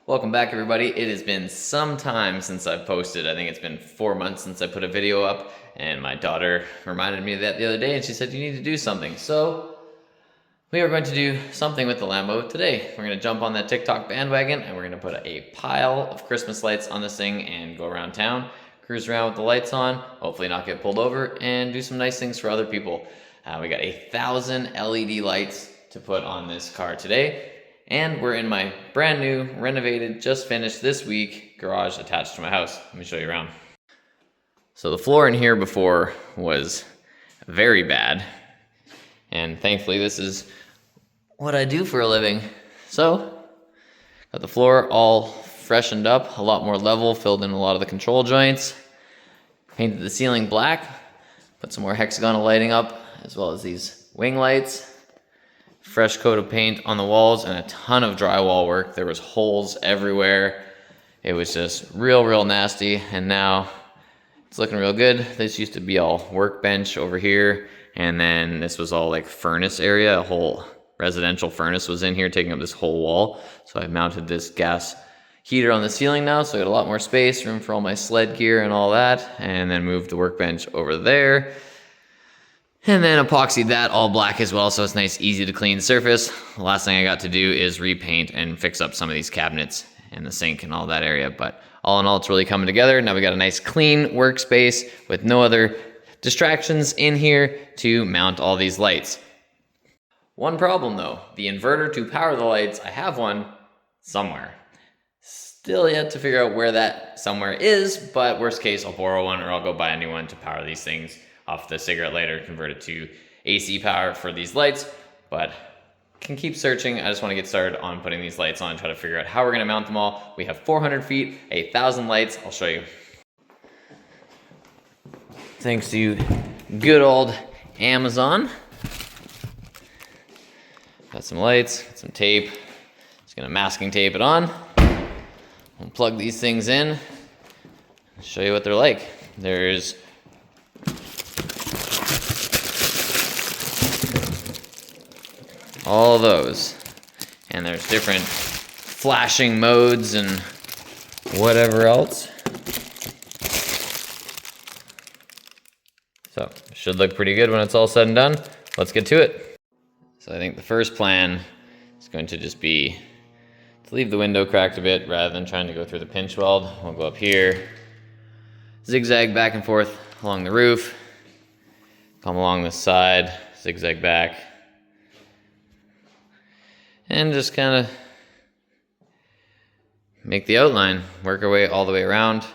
Welcome back, everybody. It has been some time since I've posted. I think it's been 4 months since I put a video up, and my daughter reminded me of that the other day, and she said, you need to do something. So we are going to do something with the Lambo today. We're going to jump on that TikTok bandwagon, and we're going to put a pile of Christmas lights on this thing and go around town, cruise around with the lights on, hopefully not get pulled over, and do some nice things for other people. We got 1,000 LED lights to put on this car today. And we're in my brand new, renovated, just finished this week garage attached to my house. Let me show you around. So the floor in here before was very bad. And thankfully this is what I do for a living. So, got the floor all freshened up, a lot more level, filled in a lot of the control joints. Painted the ceiling black, put some more hexagonal lighting up, as well as these wing lights. Fresh coat of paint on the walls and a ton of drywall work. There was holes everywhere. It was just real nasty, and now it's looking real good. This used to be all workbench over here, and then this was all like furnace area. A whole residential furnace was in here taking up this whole wall. So I mounted this gas heater on the ceiling now, so I got a lot more space, room for all my sled gear and all that, and then moved the workbench over there. And then epoxied that all black as well, so it's nice, easy to clean surface. The last thing I got to do is repaint and fix up some of these cabinets and the sink and all that area. But all in all, it's really coming together. Now we got a nice clean workspace with no other distractions in here to mount all these lights. One problem though, the inverter to power the lights, I have one somewhere. Still yet to figure out where that somewhere is, but worst case, I'll borrow one or I'll go buy a new one to power these things off the cigarette lighter, convert it to AC power for these lights, but can keep searching. I just want to get started on putting these lights on, try to figure out how we're going to mount them all. We have 400 feet, 1,000 lights. I'll show you. Thanks to good old Amazon. Got some lights, got some tape. Just going to masking tape it on. I'll plug these things in, show you what they're like. There's all those, and there's different flashing modes and whatever else. So should look pretty good when it's all said and done. Let's get to it. So I think the first plan is going to just be to leave the window cracked a bit rather than trying to go through the pinch weld. We'll go up here, zigzag back and forth along the roof, come along this side, zigzag back, and just kind of make the outline, work our way all the way around.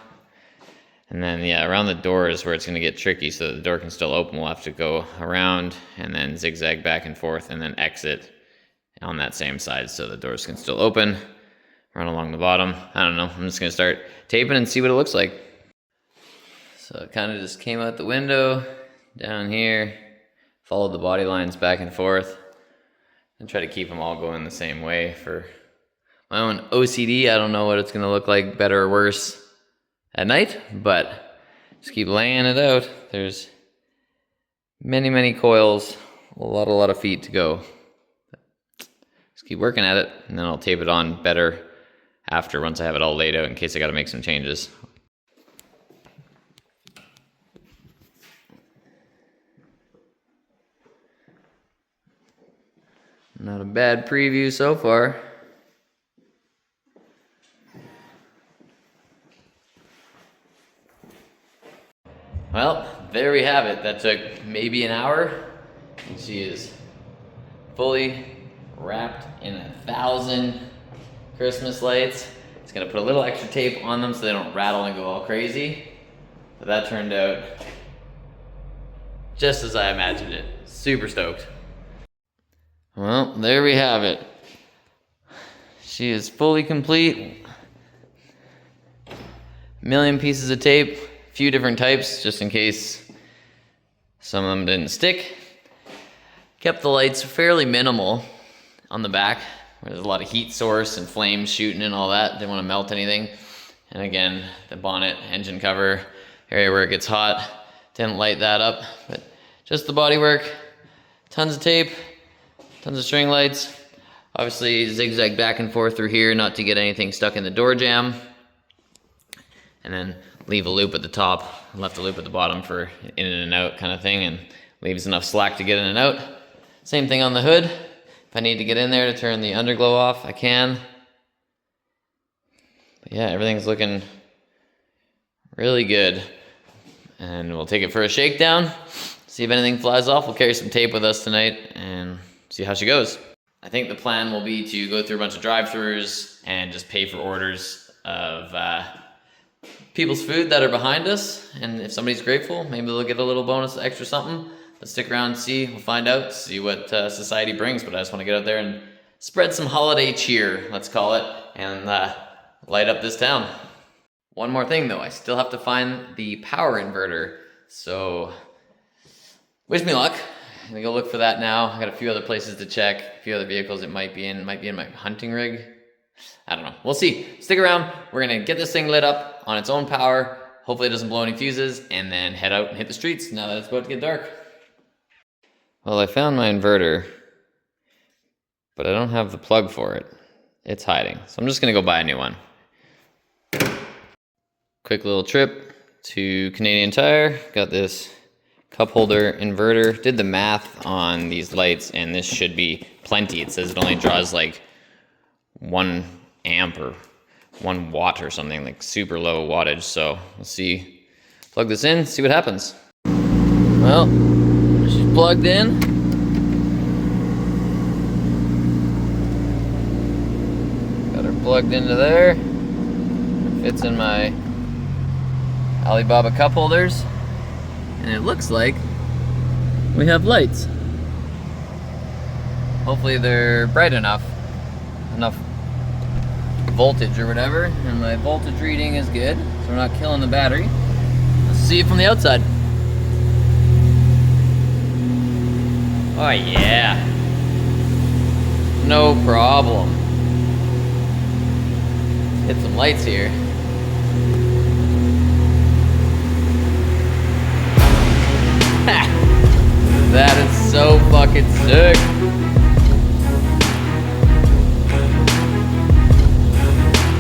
And then, yeah, around the door is where it's going to get tricky, so that the door can still open. We'll have to go around and then zigzag back and forth and then exit on that same side so the doors can still open. Run along the bottom. I don't know. I'm just going to start taping and see what it looks like. So it kind of just came out the window, down here, followed the body lines back and forth, and try to keep them all going the same way for my own OCD. I don't know what it's going to look like, better or worse at night, but just keep laying it out. There's many coils, a lot of feet to go. Just keep working at it, and then I'll tape it on better after, once I have it all laid out, in case I got to make some changes. Not a bad preview so far. Well, there we have it. That took maybe an hour. And she is fully wrapped in 1,000 Christmas lights. It's gonna put a little extra tape on them so they don't rattle and go all crazy. But that turned out just as I imagined it. Super stoked. Well, there we have it. She is fully complete. A million pieces of tape, a few different types, just in case some of them didn't stick. Kept the lights fairly minimal on the back, where there's a lot of heat source and flames shooting and all that. Didn't want to melt anything. And again, the bonnet, engine cover, area where it gets hot, didn't light that up, but just the bodywork, tons of tape, tons of string lights, Obviously zigzag back and forth through here not to get anything stuck in the door jamb. And then leave a loop at the top, left a loop at the bottom for in and out kind of thing, and leaves enough slack to get in and out. Same thing on the hood. If I need to get in there to turn the underglow off, I can. But yeah, everything's looking really good. And we'll take it for a shakedown, see if anything flies off. We'll carry some tape with us tonight and see how she goes. I think the plan will be to go through a bunch of drive-thrus and just pay for orders of people's food that are behind us, and if somebody's grateful, maybe they'll get a little bonus extra something. But stick around and see, we'll find out, see what society brings. But I just want to get out there and spread some holiday cheer, let's call it, and light up this town. One more thing though, I still have to find the power inverter, so wish me luck. I'm gonna go look for that now. I got a few other places to check, a few other vehicles it might be in my hunting rig. I don't know. We'll see. Stick around. We're going to get this thing lit up on its own power. Hopefully it doesn't blow any fuses, and then head out and hit the streets now that it's about to get dark. Well, I found my inverter, but I don't have the plug for it. It's hiding. So I'm just going to go buy a new one. Quick little trip to Canadian Tire. Got this cup holder inverter. Did the math on these lights, and this should be plenty. It says it only draws like 1 amp or 1 watt or something, like super low wattage. So we'll see, plug this in, see what happens. Well, she's plugged in. Got her plugged into there. It fits in my Alibaba cup holders, and it looks like we have lights. Hopefully they're bright enough voltage or whatever, and my voltage reading is good, so we're not killing the battery. Let's see it from the outside. Oh yeah, no problem. Hit some lights here. That is so fucking sick.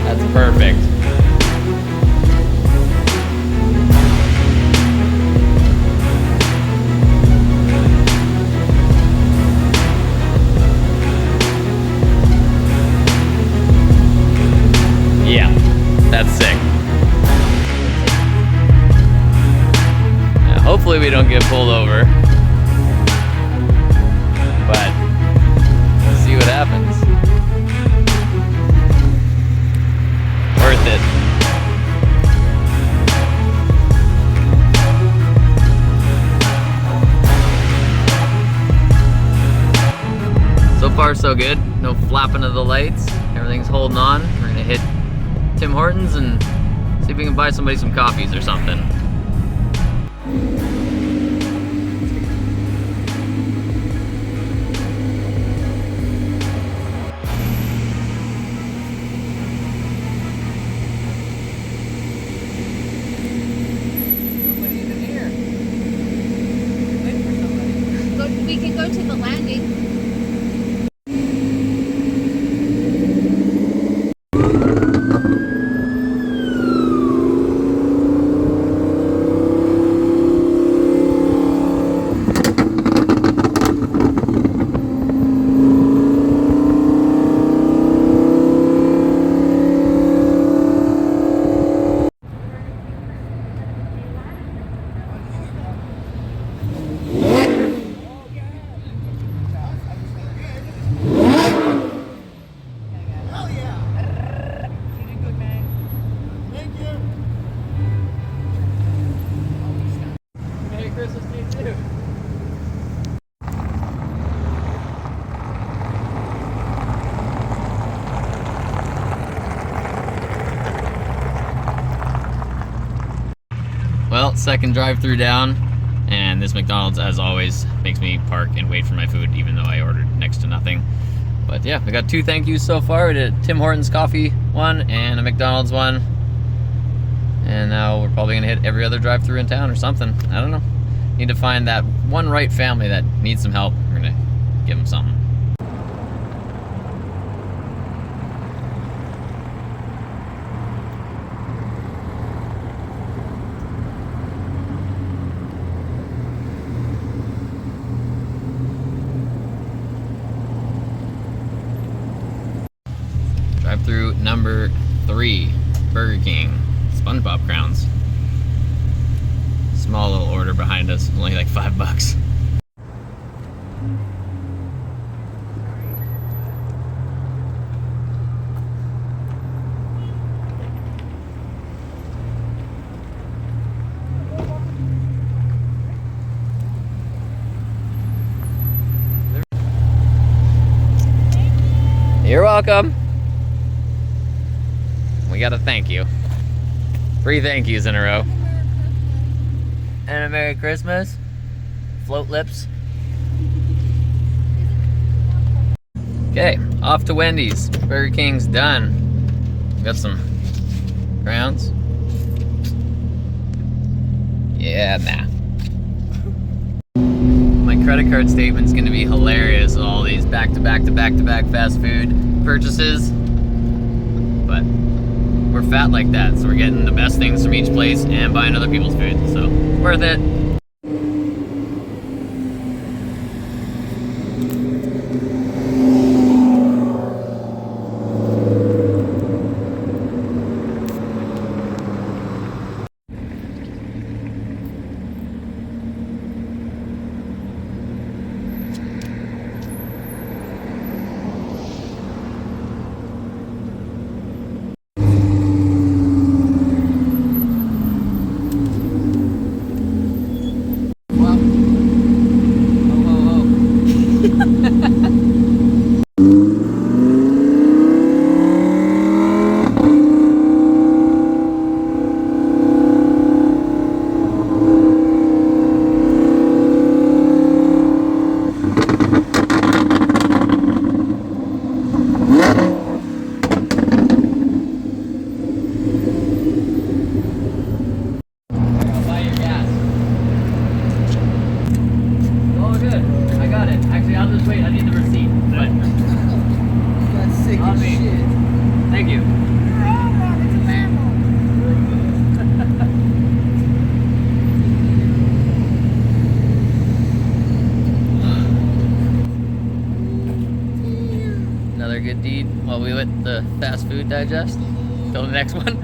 That's perfect. Yeah, that's sick. Now, hopefully we don't get pulled over, but we'll see what happens. Worth it. So far so good. No flapping of the lights. Everything's holding on. We're gonna hit Tim Hortons and see if we can buy somebody some coffees or something. We can go to the landing. Well, second drive-through down, and this McDonald's, as always, makes me park and wait for my food, even though I ordered next to nothing. But yeah, we got 2 thank yous so far. We did a Tim Hortons coffee one and a McDonald's one. And now we're probably gonna hit every other drive-through in town or something. I don't know. Need to find that one right family that needs some help. We're gonna give them something. Drive-through number 3, Burger King, SpongeBob crowns. Small little order behind us, only like $5. You're welcome. We got a thank you. 3 thank yous in a row. And a Merry Christmas. Float lips. Okay, off to Wendy's. Burger King's done. Got some crowns. Yeah, nah. My credit card statement's gonna be hilarious with all these back-to-back fast food purchases. But we're fat like that, so we're getting the best things from each place and buying other people's food, so worth it. Another good deed while we let the fast food digest. Till the next one.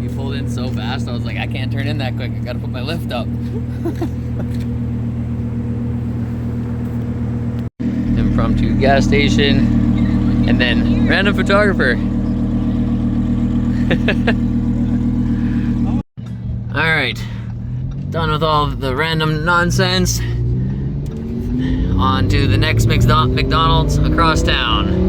You pulled in so fast, I was like, I can't turn in that quick. I gotta put my lift up. Impromptu gas station, and then random photographer. All right, done with all the random nonsense. On to the next McDonald's across town.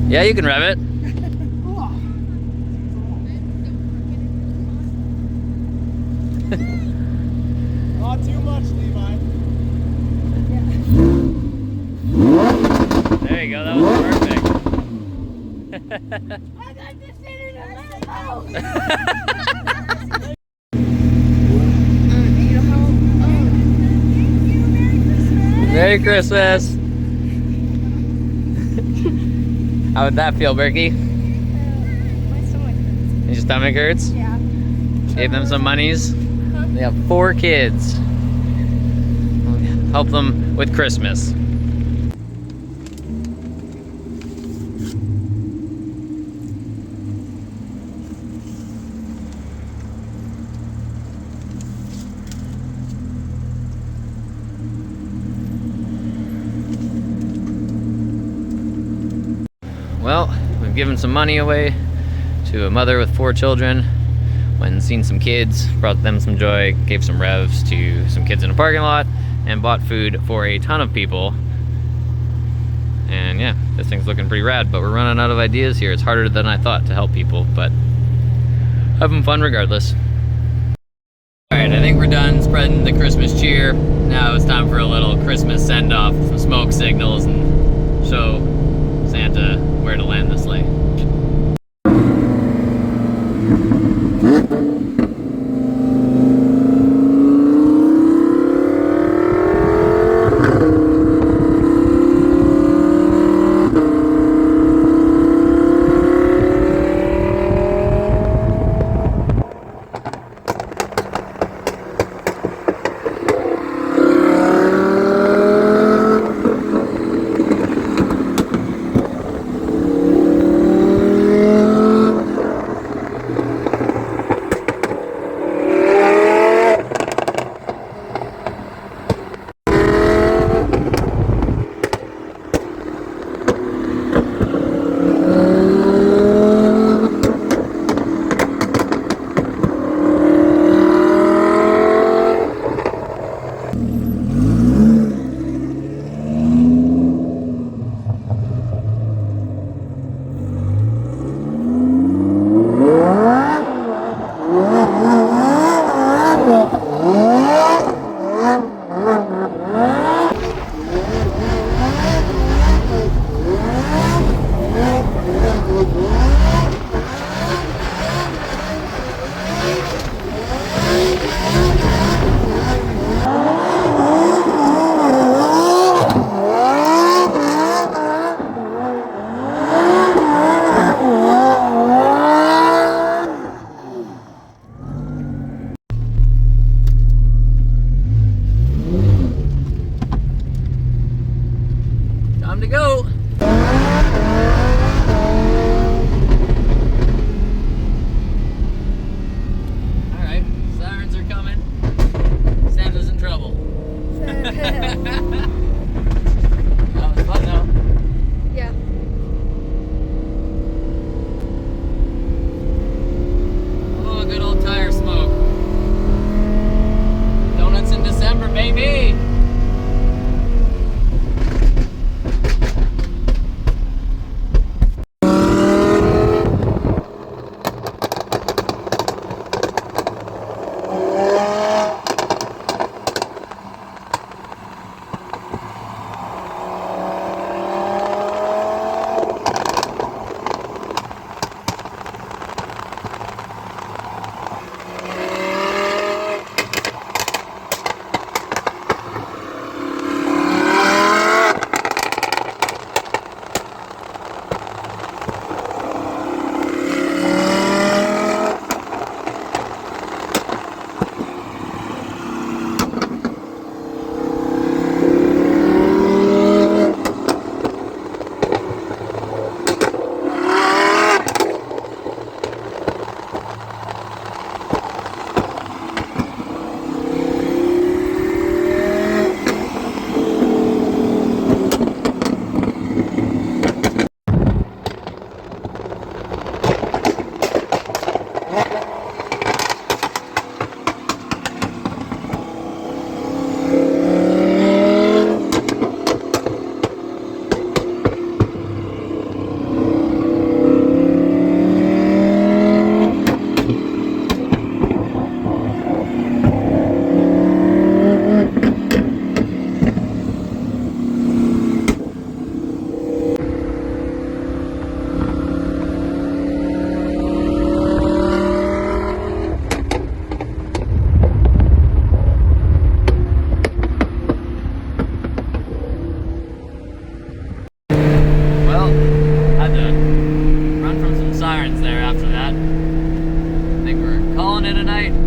Yeah, you can rev it. Not too much, Levi. There you go, that was perfect. I got this shit in the limo. Merry Christmas. How would that feel, Berkey? My stomach hurts. Your stomach hurts? Yeah. Gave them some monies. They have 4 kids. Help them with Christmas. Well, we've given some money away to a mother with 4 children. Went and seen some kids, brought them some joy, gave some revs to some kids in a parking lot, and bought food for a ton of people. And yeah, this thing's looking pretty rad, but we're running out of ideas here. It's harder than I thought to help people, but having fun regardless. Alright, I think we're done spreading the Christmas cheer. Now it's time for a little Christmas send-off, some smoke signals, and show Santa where to land the sleigh. Time to go. Alright, sirens are coming. Santa's in trouble. That was fun though. Yeah. Oh, good old tire smoke. Donuts in December, baby!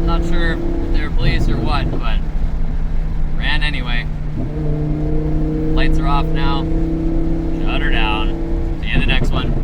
Not sure if they were police or what, but ran anyway. Lights are off now. Shut her down. See you in the next one.